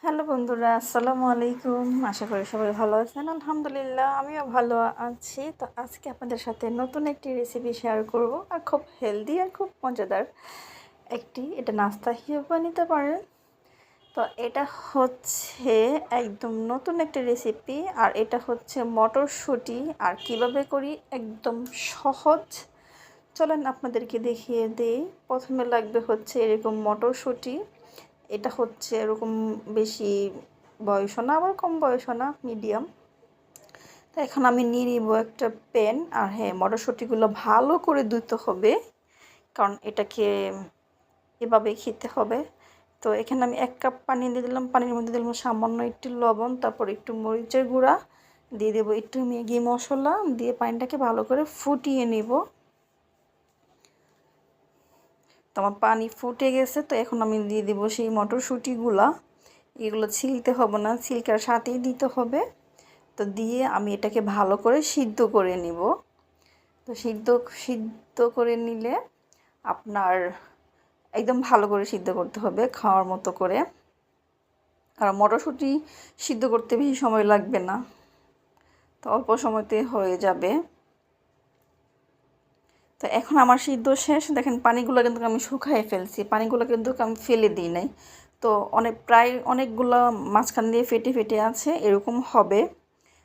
Hello বন্ধুরা, আসসালামু আলাইকুম। আশা করি সবাই ভালো আছেন। আলহামদুলিল্লাহ আমিও ভালো আছি। তো আজকে আপনাদের সাথে নতুন একটি রেসিপি শেয়ার করব, আর খুব হেলদি আর খুব মজাদার এটা নাস্তা হিসেবে বানাতে পারেন। তো এটা হচ্ছে একদম নতুন একটা রেসিপি, আর এটা হচ্ছে মটরশুঁটি। আর কিভাবে করি একদম সহজ, চলেন আপনাদেরকে দেখিয়ে দেই। প্রথমে লাগবে হচ্ছে এরকম মটরশুঁটি। এটা হচ্ছে এরকম বেশি বয়সও না আবার কম বয়সও না, মিডিয়াম। তো এখন আমি নিয়ে নিব একটা প্যান। আর হ্যাঁ, মটরশুঁটিগুলো ভালো করে ধুতে হবে, কারণ এটাকে এভাবে খেতে হবে। তো এখানে আমি 1 কাপ পানি দিয়ে দিলাম। পানির মধ্যে দিলাম সামান্য একটু লবণ, তারপর একটু মরিচের গুঁড়া দিয়ে দেবো, একটু ম্যাগি মশলা দিয়ে পানিটাকে ভালো করে ফুটিয়ে নেব। তো আমার পানি ফুটে গেছে। তো এখন আমি দিয়ে দেবো সেই মটরশুঁটিগুলা। এগুলো ছিলতে হবে না, ছিলকার সাথেই দিতে হবে। তো দিয়ে আমি এটাকে ভালো করে সিদ্ধ করে নিব। তো সিদ্ধ করে নিলে আপনার একদম ভালো করে সিদ্ধ করতে হবে, খাওয়ার মতো করে। আর মটরশুঁটি সিদ্ধ করতে বেশি সময় লাগবে না, তো অল্প সময়তে হয়ে যাবে। তো এখন আমার সিদ্ধ শেষ। দেখেন পানিগুলো কিন্তু আমি শুকায়ে ফেলছি, পানিগুলো কিন্তু আমি ফেলে দিই নাই। তো প্রায় অনেকগুলো মাঝখান দিয়ে ফেটে ফেটে আছে, এরকম হবে।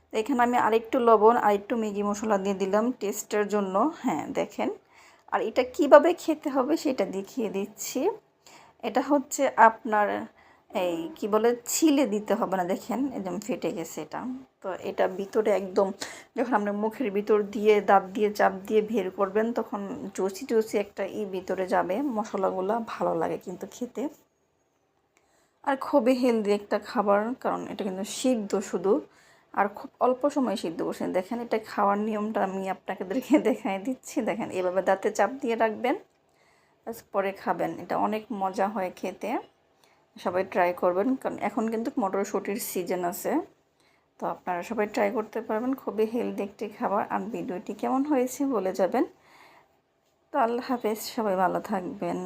তো এখানে আমি আরেকটু লবণ আর একটু ম্যাগি মশলা দিয়ে দিলাম টেস্টের জন্য। হ্যাঁ দেখেন, আর এটা কিভাবে খেতে হবে সেটা দেখিয়ে দিচ্ছি। এটা হচ্ছে আপনার এই কি বলে, ছিলে দিতে হবে না। দেখেন একদম ফেটে গেছে এটা। তো এটা ভিতরে একদম, যখন আপনার মুখের ভিতর দিয়ে দাঁত দিয়ে চাপ দিয়ে বের করবেন, তখন জুসি জুসি একটা ভিতরে যাবে। মশলাগুলো ভালো লাগে কিন্তু খেতে, আর খুবই হেলদি একটা খাবার, কারণ এটা কিন্তু সিদ্ধ শুধু, আর খুব অল্প সময় সিদ্ধ করছেন। দেখেন এটা খাওয়ার নিয়মটা আমি আপনাদেরকে দেখাই দিচ্ছি। দেখেন এভাবে দাঁতে চাপ দিয়ে রাখবেন, পরে খাবেন। এটা অনেক মজা হয় খেতে, সবাই ট্রাই করবেন, কারণ এখন কিন্তু মটরশুঁটির সিজন আছে। তো আপনারা সবাই ট্রাই করতে পারবেন, খুবই হেলদি একটি খাবার। আর ভিডিওটি কেমন হয়েছে বলে যাবেন। তো আল্লাহ হাফেজ, সবাই ভালো থাকবেন।